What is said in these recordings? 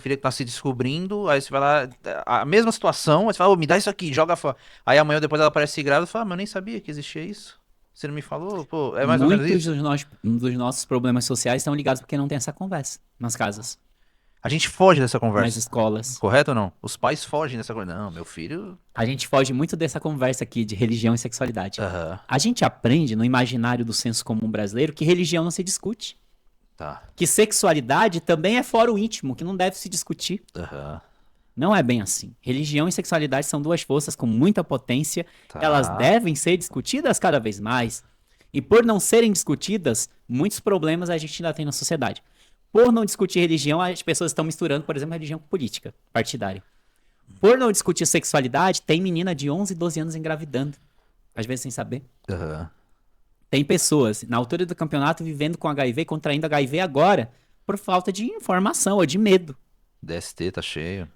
filha que tá se descobrindo, aí você vai lá, a mesma situação, aí você fala, ô, me dá isso aqui, joga fora. Aí amanhã ou depois ela aparece grávida e fala, mas eu nem sabia que existia isso. Você não me falou? Pô, é mais ou menos Muitos isso? dos nossos problemas sociais estão ligados porque não tem essa conversa nas casas, A gente foge dessa nas conversa, escolas. correto ou não? Os pais fogem dessa conversa. Não, meu filho... A gente foge muito dessa conversa aqui de religião e sexualidade. Aham, A gente aprende no imaginário do senso comum brasileiro que religião não se discute. tá. Que sexualidade também é fora íntimo, que não deve se discutir. Aham, Não é bem assim. Religião e sexualidade são duas forças com muita potência. Elas tá. devem ser discutidas cada vez mais. E por não serem discutidas, muitos problemas a gente ainda tem na sociedade. Por não discutir religião, as pessoas estão misturando, por exemplo, religião com política partidária. Por não discutir sexualidade, tem menina de 11, 12 anos engravidando. Às vezes sem saber. Aham. Tem pessoas na altura do campeonato vivendo com HIV, contraindo HIV agora, por falta de informação ou de medo. DST tá cheio.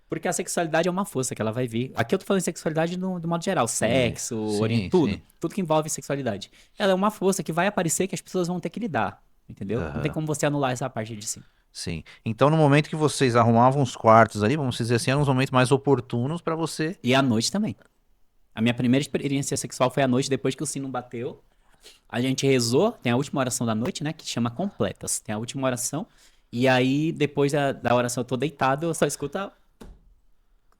Porque a sexualidade é uma força que ela vai vir. Aqui eu tô falando de sexualidade do modo geral. E- Sexo, Sim, tudo. sim. Tudo que envolve sexualidade. Ela é uma força que vai aparecer que as pessoas vão ter que lidar. Entendeu? Não tem Aham. como você anular essa parte de si. Sim. Então, no momento que vocês arrumavam os quartos ali, vamos dizer assim, eram os momentos mais oportunos pra você. E à noite também. A minha primeira experiência sexual foi à noite, depois que o sino bateu. A gente rezou, tem a última oração da noite, né? Que chama completas. Tem a última oração. E aí, depois da oração, eu tô deitado, eu só escuto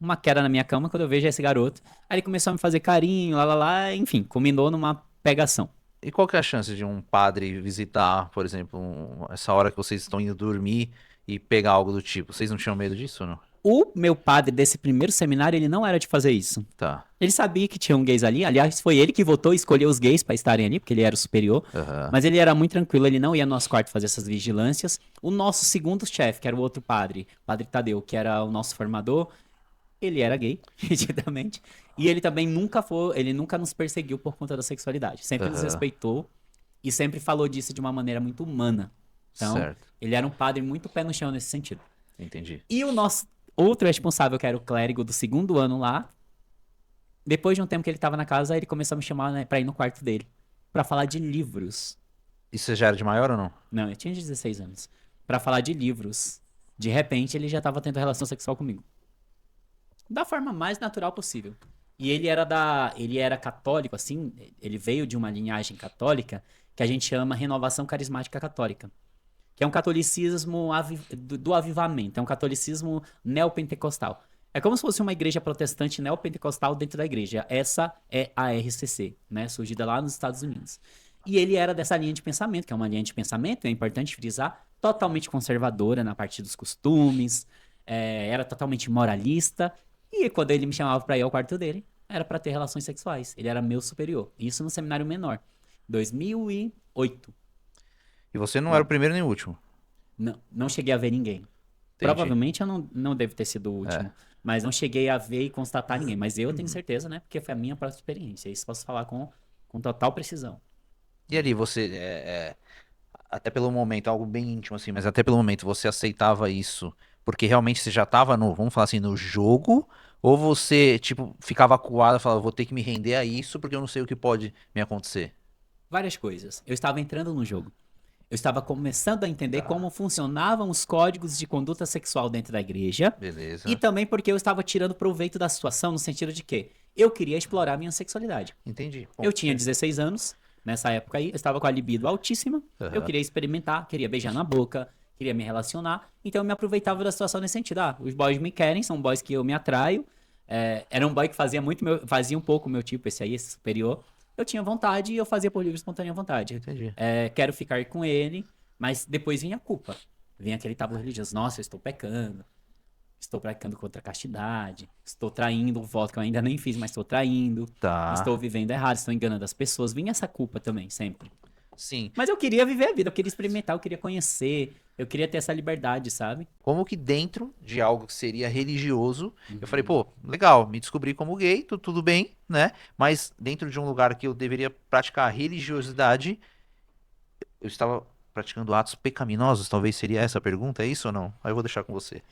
uma queda na minha cama quando eu vejo esse garoto. Aí ele começou a me fazer carinho, lá, lá, lá, enfim, culminou numa pegação. E qual que é a chance de um padre visitar, por exemplo, essa hora que vocês estão indo dormir e pegar algo do tipo? Vocês não tinham medo disso ou não? O meu padre desse primeiro seminário, ele não era de fazer isso. Tá. Ele sabia que tinham gays ali. Aliás, foi ele que votou e escolheu os gays pra estarem ali, porque ele era o superior. Aham. Mas ele era muito tranquilo, ele não ia no nosso quarto fazer essas vigilâncias. O nosso segundo chefe, que era o outro padre, Padre Tadeu, que era o nosso formador, ele era gay, nitidamente. E ele também nunca foi, ele nunca nos perseguiu por conta da sexualidade. Sempre nos Aham. respeitou e sempre falou disso de uma maneira muito humana. Então, Certo. ele era um padre muito pé no chão nesse sentido. Entendi. E o nosso outro responsável, que era o clérigo do segundo ano lá, depois de um tempo que ele tava na casa, ele começou a me chamar, né, pra ir no quarto dele, pra falar de livros. E você já era de maior ou não? Não, eu tinha 16 anos. Pra falar de livros. De repente, ele já tava tendo relação sexual comigo. Da forma mais natural possível. E ele era católico, assim, ele veio de uma linhagem católica que a gente chama renovação carismática católica, que é um catolicismo do avivamento, é um catolicismo neopentecostal. É como se fosse uma igreja protestante neopentecostal dentro da igreja. Essa é a RCC, né, surgida lá nos Estados Unidos. E ele era dessa linha de pensamento, que é uma linha de pensamento, é importante frisar, totalmente conservadora na parte dos costumes, era totalmente moralista. E quando ele me chamava pra ir ao quarto dele, era pra ter relações sexuais. Ele era meu superior. Isso no seminário menor. 2008. E você não era o Não, primeiro nem o último. não cheguei a ver ninguém. Entendi. Provavelmente eu não devo ter sido o É. último. Mas não cheguei a ver e constatar ninguém. Mas eu tenho certeza, né? Porque foi a minha própria experiência. Isso posso falar com total precisão. E ali você, até pelo momento, algo bem íntimo assim, mas até pelo momento você aceitava isso porque realmente você já tava no, vamos falar assim, no jogo? Ou você, tipo, ficava acuado e falava, vou ter que me render a isso porque eu não sei o que pode me acontecer? Várias coisas. Eu estava entrando no jogo. Eu estava começando a entender Tá, como funcionavam os códigos de conduta sexual dentro da igreja. E beleza. também porque eu estava tirando proveito da situação no sentido de que eu queria explorar minha sexualidade. Entendi. Eu Ponto. tinha 16 anos, nessa época aí, eu estava com a libido altíssima, eu Aham. queria experimentar, queria beijar na boca, queria me relacionar, então eu me aproveitava da situação nesse sentido. Ah, os boys me querem, são boys que eu me atraio. Era um boy que fazia fazia um pouco o meu tipo, esse aí, esse superior. Eu tinha vontade e eu fazia por livre e espontânea vontade. Entendi. Quero ficar com ele, mas depois vinha a culpa. Vinha aquele tabu religioso. Nossa, eu estou pecando. Estou pecando contra a castidade. Estou traindo o voto que eu ainda nem fiz, mas estou traindo. Estou Tá. vivendo errado, estou enganando as pessoas. Vinha essa culpa também, sempre. Sim. Mas eu queria viver a vida, eu queria experimentar, eu queria conhecer, eu queria ter essa liberdade, sabe? Como que dentro de algo que seria religioso, eu falei, Uhum. pô, legal, me descobri como gay, tudo bem, né? Mas dentro de um lugar que eu deveria praticar religiosidade, eu estava praticando atos pecaminosos, talvez seria essa a pergunta, é isso ou não? Aí eu vou deixar com você.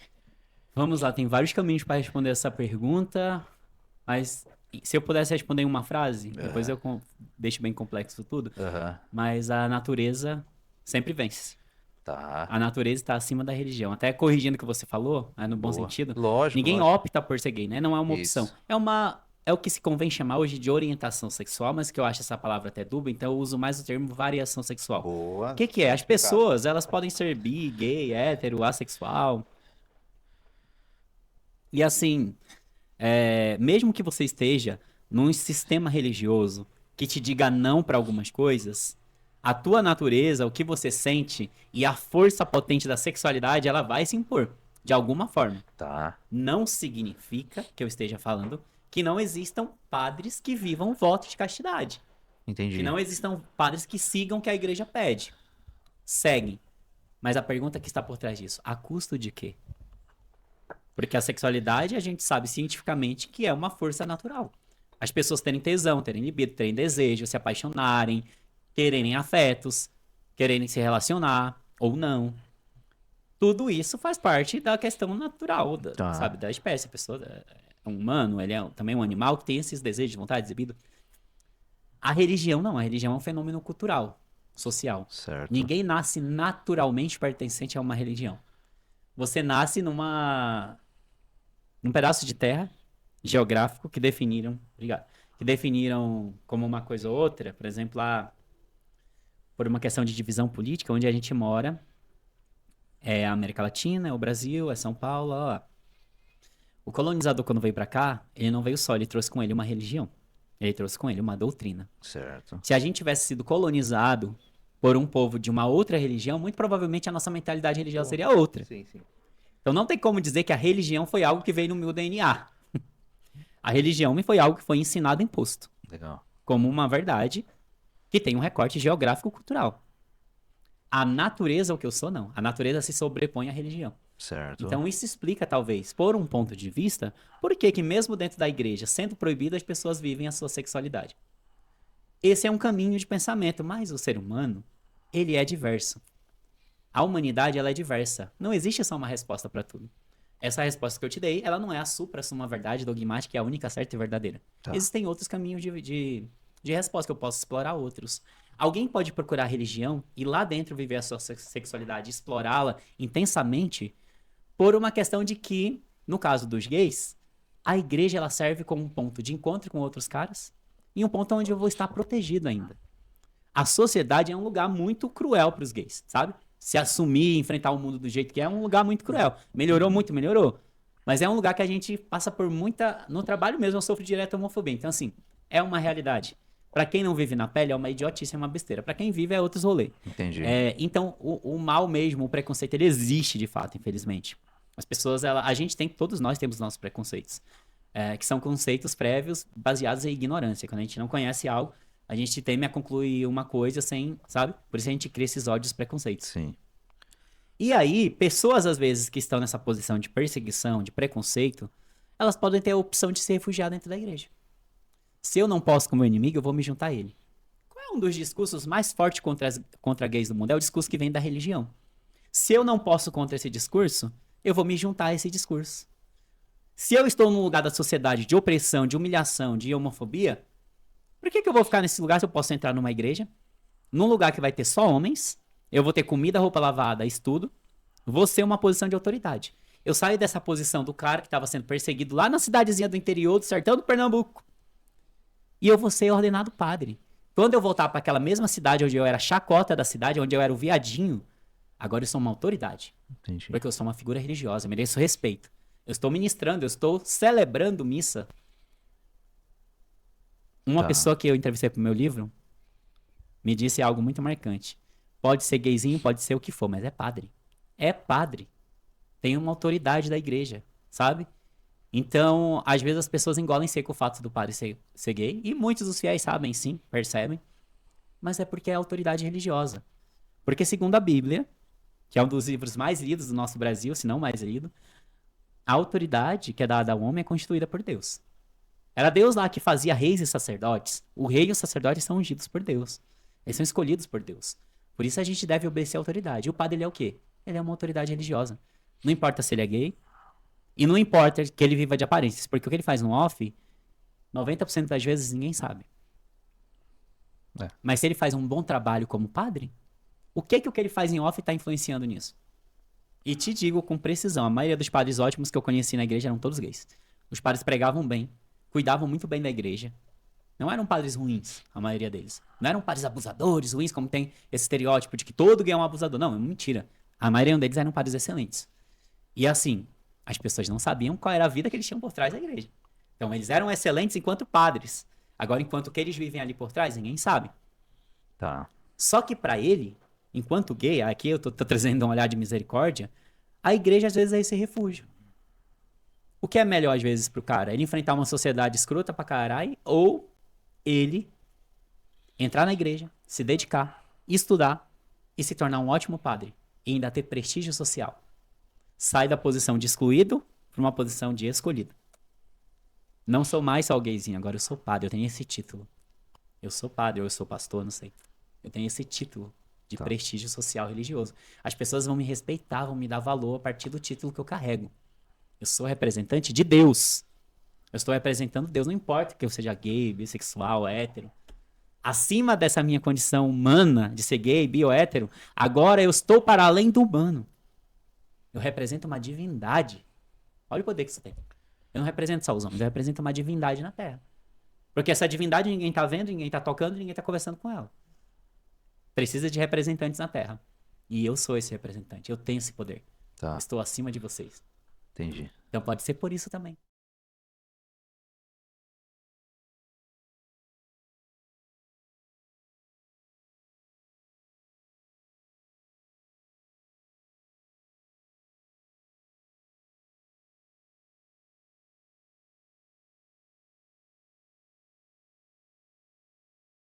Vamos lá, tem vários caminhos para responder essa pergunta, mas se eu pudesse responder em uma frase, depois deixo bem complexo tudo, Aham. mas a natureza sempre vence. Tá. A natureza está acima da religião. Até corrigindo o que você falou, no bom Boa. sentido, Lógico, ninguém lógico. opta por ser gay, né? Não é uma opção. Isso. É o que se convém chamar hoje de orientação sexual, mas que eu acho essa palavra até dúbia, então eu uso mais o termo variação sexual. O Boa. que que é? Bem As explicado. pessoas, elas podem ser bi, gay, hétero, assexual. E assim, mesmo que você esteja num sistema religioso que te diga não para algumas coisas, a tua natureza, o que você sente e a força potente da sexualidade, ela vai se impor de alguma forma. Tá. Não significa que eu esteja falando que não existam padres que vivam voto de castidade, que Entendi. não existam padres que sigam o que a igreja pede. Seguem. Mas a pergunta que está por trás disso, a custo de quê? Porque a sexualidade, a gente sabe cientificamente que é uma força natural. As pessoas terem tesão, terem libido, terem desejo, se apaixonarem, quererem afetos, quererem se relacionar ou não. Tudo isso faz parte da questão natural, Tá. sabe, da espécie. A pessoa é um humano, ele é também um animal que tem esses desejos, vontades, libido. A religião não, a religião é um fenômeno cultural, social. Certo. Ninguém nasce naturalmente pertencente a uma religião. Você nasce num pedaço de terra geográfico que definiram, obrigado, que definiram como uma coisa ou outra, por exemplo, por uma questão de divisão política, onde a gente mora, é a América Latina, é o Brasil, é São Paulo, ó. O colonizador, quando veio pra cá, ele não veio só, ele trouxe com ele uma religião. Ele trouxe com ele uma doutrina. Certo. Se a gente tivesse sido colonizado por um povo de uma outra religião, muito provavelmente a nossa mentalidade religiosa seria outra. Sim, sim. Então não tem como dizer que a religião foi algo que veio no meu DNA. A religião foi algo que foi ensinado e imposto, Legal. como uma verdade que tem um recorte geográfico-cultural. A natureza, o que eu sou, não. A natureza se sobrepõe à religião. Certo. Então isso explica, talvez, por um ponto de vista, por que mesmo dentro da igreja, sendo proibido, as pessoas vivem a sua sexualidade. Esse é um caminho de pensamento, mas o ser humano, ele é diverso. A humanidade, ela é diversa. Não existe só uma resposta para tudo. Essa resposta que eu te dei, ela não é a supra-suma verdade dogmática, que é a única certa e verdadeira. Tá. Existem outros caminhos de resposta que eu posso explorar outros. Alguém pode procurar religião e lá dentro viver a sua sexualidade, explorá-la intensamente, por uma questão de que, no caso dos gays, a igreja ela serve como um ponto de encontro com outros caras e um ponto onde eu vou estar protegido ainda. A sociedade é um lugar muito cruel para os gays, sabe? Se assumir, enfrentar o mundo do jeito que é um lugar muito cruel. Melhorou muito, melhorou. Mas é um lugar que a gente passa por muita. No trabalho mesmo, eu sofro direto homofobia. Então, assim, é uma realidade. Para quem não vive na pele, é uma idiotice, é uma besteira. Para quem vive, é outros rolê. Entendi. Então, o mal mesmo, o preconceito, ele existe de fato, infelizmente. As pessoas, a gente tem, todos nós temos nossos preconceitos. Que são conceitos prévios baseados em ignorância. Quando a gente não conhece algo, a gente teme a concluir uma coisa sem, sabe? Por isso a gente cria esses ódios e preconceitos. Sim. E aí, pessoas às vezes que estão nessa posição de perseguição, de preconceito, elas podem ter a opção de se refugiar dentro da igreja. Se eu não posso com o meu inimigo, eu vou me juntar a ele. Qual é um dos discursos mais fortes contra gays do mundo? É o discurso que vem da religião. Se eu não posso contra esse discurso, eu vou me juntar a esse discurso. Se eu estou num lugar da sociedade de opressão, de humilhação, de homofobia, por que eu vou ficar nesse lugar se eu posso entrar numa igreja? Num lugar que vai ter só homens, eu vou ter comida, roupa lavada, estudo, vou ser uma posição de autoridade. Eu saio dessa posição do cara que estava sendo perseguido lá na cidadezinha do interior do sertão do Pernambuco. E eu vou ser ordenado padre. Quando eu voltar para aquela mesma cidade onde eu era chacota da cidade, onde eu era o viadinho, agora eu sou uma autoridade. Entendi. Porque eu sou uma figura religiosa, mereço respeito. Eu estou ministrando, eu estou celebrando missa. Uma Tá. pessoa que eu entrevistei pro meu livro me disse algo muito marcante. Pode ser gayzinho, pode ser o que for, mas é padre. É padre. Tem uma autoridade da igreja, sabe? Então, às vezes as pessoas engolem seco o fato do padre ser gay, e muitos dos fiéis sabem, sim, percebem, mas é porque é autoridade religiosa. Porque segundo a Bíblia, que é um dos livros mais lidos do nosso Brasil, se não mais lido, a autoridade que é dada ao homem é constituída por Deus. Era Deus lá que fazia reis e sacerdotes. O rei e os sacerdotes são ungidos por Deus. Eles são escolhidos por Deus. Por isso a gente deve obedecer à autoridade. E o padre, ele é o quê? Ele é uma autoridade religiosa. Não importa se ele é gay, e não importa que ele viva de aparências, porque o que ele faz no off, 90% das vezes ninguém sabe. É. Mas se ele faz um bom trabalho como padre, O que que ele faz em off tá influenciando nisso? E te digo com precisão, a maioria dos padres ótimos que eu conheci na igreja eram todos gays. Os padres pregavam bem, cuidavam muito bem da igreja. Não eram padres ruins, a maioria deles. Não eram padres abusadores, ruins, como tem esse estereótipo de que todo gay é um abusador. Não, é mentira. A maioria deles eram padres excelentes. E assim, as pessoas não sabiam qual era a vida que eles tinham por trás da igreja. Então, eles eram excelentes enquanto padres. Agora, enquanto que eles vivem ali por trás, ninguém sabe. Tá. Só que pra ele, enquanto gay, aqui eu tô trazendo um olhar de misericórdia, a igreja às vezes é esse refúgio. O que é melhor às vezes pro cara? Ele enfrentar uma sociedade escrota pra caralho ou ele entrar na igreja, se dedicar, estudar e se tornar um ótimo padre e ainda ter prestígio social. Sai da posição de excluído para uma posição de escolhido. Não sou mais só o gayzinho, agora eu sou padre, eu tenho esse título. Eu sou padre ou eu sou pastor, não sei. Eu tenho esse título de Tá. prestígio social religioso. As pessoas vão me respeitar, vão me dar valor a partir do título que eu carrego. Eu sou representante de Deus. Eu estou representando Deus, não importa que eu seja gay, bissexual, hétero. Acima dessa minha condição humana de ser gay, bi ou hétero, agora eu estou para além do humano. Eu represento uma divindade. Olha o poder que isso tem. Eu não represento só os homens, eu represento uma divindade na Terra. Porque essa divindade ninguém está vendo, ninguém está tocando, ninguém está conversando com ela. Precisa de representantes na Terra. E eu sou esse representante, eu tenho esse poder. Tá. Estou acima de vocês. Entendi. Então pode ser por isso também.